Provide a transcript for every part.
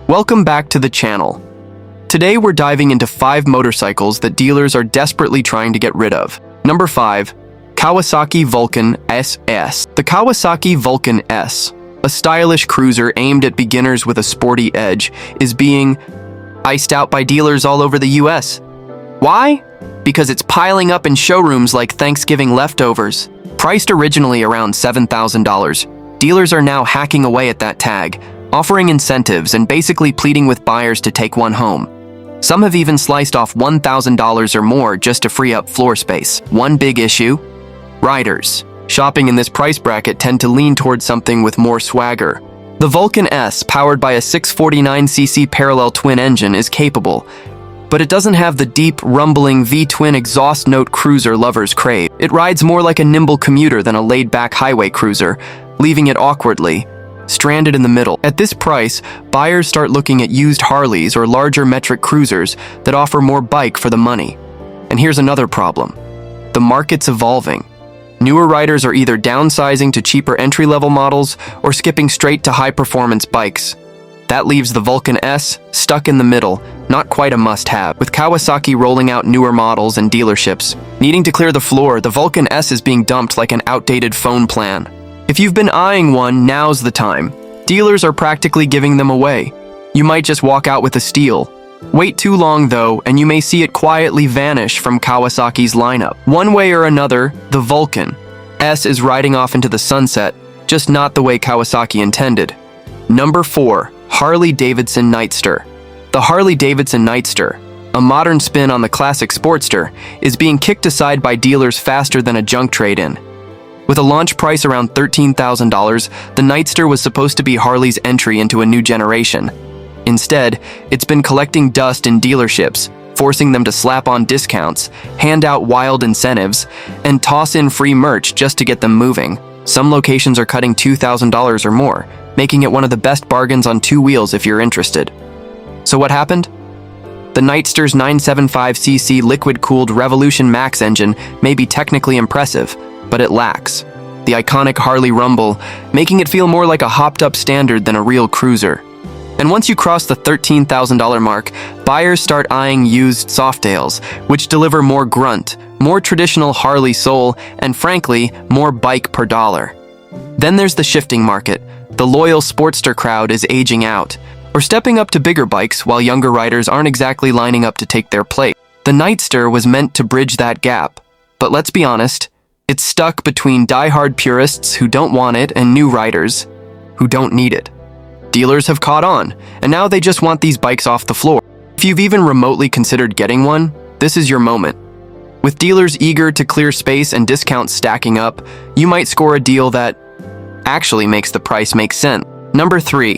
Welcome back to the channel. Today we're diving into 5 motorcycles that dealers are desperately trying to get rid of. Number 5. Kawasaki Vulcan SS. The Kawasaki Vulcan S, a stylish cruiser aimed at beginners with a sporty edge, is being iced out by dealers all over the US. Why? Because it's piling up in showrooms like Thanksgiving leftovers. Priced originally around $7,000, dealers are now hacking away at that tag, offering incentives and basically pleading with buyers to take one home. Some have even sliced off $1,000 or more just to free up floor space. One big issue? Riders. Shopping in this price bracket tend to lean towards something with more swagger. The Vulcan S, powered by a 649cc parallel twin engine, is capable, but it doesn't have the deep, rumbling V-twin exhaust note cruiser lovers crave. It rides more like a nimble commuter than a laid-back highway cruiser, leaving it awkwardly stranded in the middle. At this price, buyers start looking at used Harleys or larger metric cruisers that offer more bike for the money. And here's another problem. The market's evolving. Newer riders are either downsizing to cheaper entry-level models or skipping straight to high-performance bikes. That leaves the Vulcan S stuck in the middle, not quite a must-have. With Kawasaki rolling out newer models and dealerships needing to clear the floor, the Vulcan S is being dumped like an outdated phone plan. If you've been eyeing one, now's the time. Dealers are practically giving them away. You might just walk out with a steal. Wait too long though, and you may see it quietly vanish from Kawasaki's lineup. One way or another, the Vulcan S is riding off into the sunset, just not the way Kawasaki intended. Number 4. Harley-Davidson Nightster. The Harley-Davidson Nightster, a modern spin on the classic Sportster, is being kicked aside by dealers faster than a junk trade-in. With a launch price around $13,000, the Nightster was supposed to be Harley's entry into a new generation. Instead, it's been collecting dust in dealerships, forcing them to slap on discounts, hand out wild incentives, and toss in free merch just to get them moving. Some locations are cutting $2,000 or more, making it one of the best bargains on 2 wheels if you're interested. So what happened? The Nightster's 975cc liquid-cooled Revolution Max engine may be technically impressive, but it lacks the iconic Harley rumble, making it feel more like a hopped-up standard than a real cruiser. And once you cross the $13,000 mark, buyers start eyeing used Softails, which deliver more grunt, more traditional Harley soul, and frankly, more bike per dollar. Then there's the shifting market. The loyal Sportster crowd is aging out, or stepping up to bigger bikes while younger riders aren't exactly lining up to take their place. The Nightster was meant to bridge that gap, but let's be honest, it's stuck between die-hard purists who don't want it and new riders who don't need it. Dealers have caught on, and now they just want these bikes off the floor. If you've even remotely considered getting one, this is your moment. With dealers eager to clear space and discounts stacking up, you might score a deal that actually makes the price make sense. Number 3.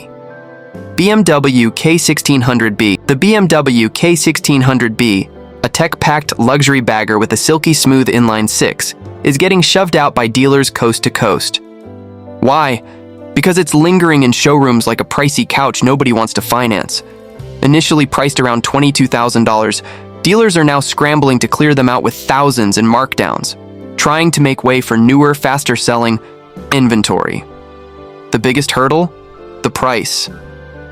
BMW K1600B. The BMW K1600B, a tech-packed luxury bagger with a silky smooth inline 6, is getting shoved out by dealers coast to coast. Why? Because it's lingering in showrooms like a pricey couch nobody wants to finance. Initially priced around $22,000, dealers are now scrambling to clear them out with thousands in markdowns, trying to make way for newer, faster-selling inventory. The biggest hurdle? The price.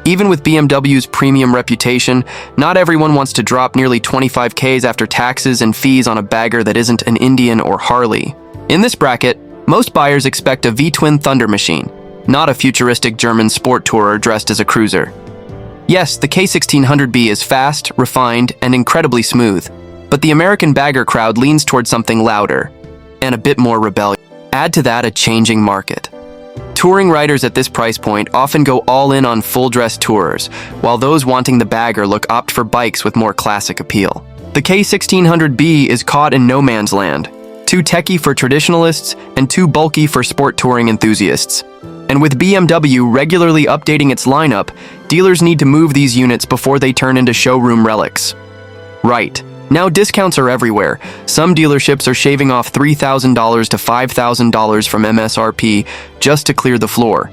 Even with BMW's premium reputation, not everyone wants to drop nearly $25,000 after taxes and fees on a bagger that isn't an Indian or Harley. In this bracket, most buyers expect a V-twin Thunder machine, not a futuristic German sport tourer dressed as a cruiser. Yes, the K1600B is fast, refined, and incredibly smooth, but the American bagger crowd leans towards something louder and a bit more rebellious. Add to that a changing market. Touring riders at this price point often go all in on full-dress tourers, while those wanting the bagger opt for bikes with more classic appeal. The K1600B is caught in no man's land, too techy for traditionalists and too bulky for sport touring enthusiasts. And with BMW regularly updating its lineup, dealers need to move these units before they turn into showroom relics. Right. Now discounts are everywhere. Some dealerships are shaving off $3,000 to $5,000 from MSRP just to clear the floor.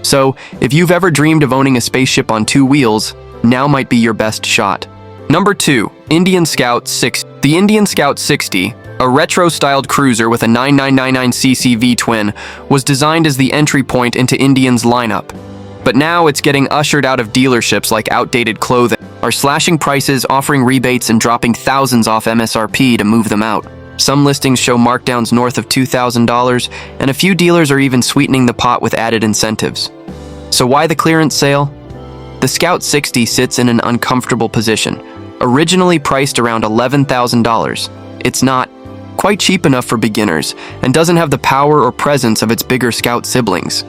So, if you've ever dreamed of owning a spaceship on 2 wheels, now might be your best shot. Number 2. Indian Scout 60. The Indian Scout 60, a retro-styled cruiser with a 9999cc V-twin, was designed as the entry point into Indian's lineup. But now it's getting ushered out of dealerships like outdated clothing, are slashing prices, offering rebates, and dropping thousands off MSRP to move them out. Some listings show markdowns north of $2,000, and a few dealers are even sweetening the pot with added incentives. So why the clearance sale? The Scout 60 sits in an uncomfortable position. Originally priced around $11,000, it's not quite cheap enough for beginners and doesn't have the power or presence of its bigger Scout siblings.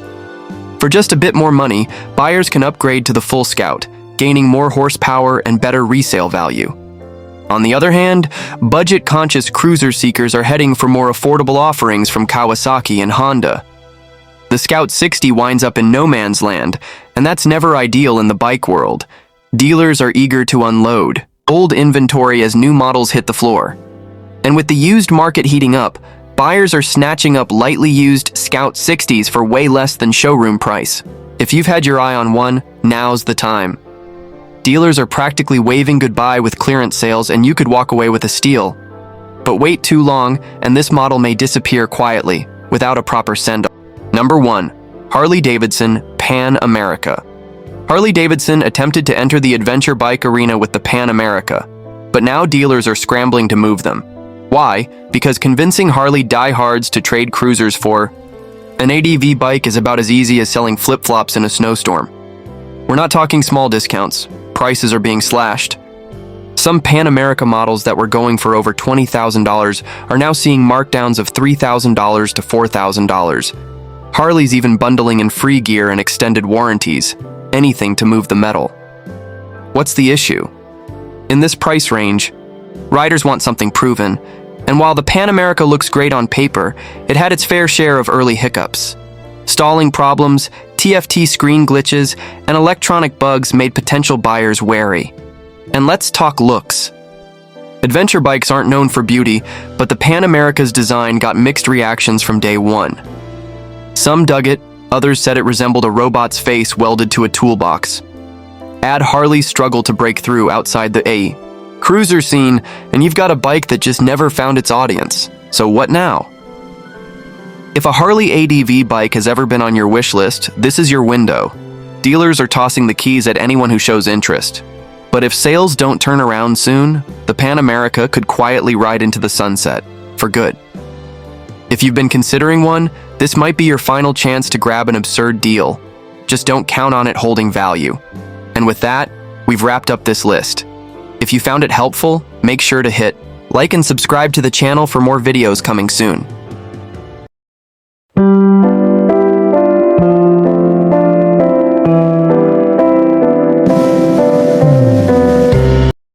For just a bit more money, buyers can upgrade to the full Scout, gaining more horsepower and better resale value. On the other hand, budget-conscious cruiser seekers are heading for more affordable offerings from Kawasaki and Honda. The Scout 60 winds up in no man's land, and that's never ideal in the bike world. Dealers are eager to unload old inventory as new models hit the floor. And with the used market heating up, buyers are snatching up lightly used Scout 60s for way less than showroom price. If you've had your eye on one, now's the time. Dealers are practically waving goodbye with clearance sales, and you could walk away with a steal. But wait too long, and this model may disappear quietly, without a proper send-off. Number 1. Harley-Davidson Pan America. Harley-Davidson attempted to enter the adventure bike arena with the Pan America, but now dealers are scrambling to move them. Why? Because convincing Harley diehards to trade cruisers for an ADV bike is about as easy as selling flip-flops in a snowstorm. We're not talking small discounts. Prices are being slashed. Some Pan America models that were going for over $20,000 are now seeing markdowns of $3,000 to $4,000. Harley's even bundling in free gear and extended warranties, anything to move the metal. What's the issue? In this price range, riders want something proven, and while the Pan America looks great on paper, it had its fair share of early hiccups. Stalling problems, TFT screen glitches, and electronic bugs made potential buyers wary. And let's talk looks. Adventure bikes aren't known for beauty, but the Pan America's design got mixed reactions from day one. Some dug it, others said it resembled a robot's face welded to a toolbox. Add Harley's struggle to break through outside the cruiser scene, and you've got a bike that just never found its audience. So what now? If a Harley ADV bike has ever been on your wish list, this is your window. Dealers are tossing the keys at anyone who shows interest. But if sales don't turn around soon, the Pan America could quietly ride into the sunset, for good. If you've been considering one, this might be your final chance to grab an absurd deal. Just don't count on it holding value. And with that, we've wrapped up this list. If you found it helpful, make sure to hit like and subscribe to the channel for more videos coming soon.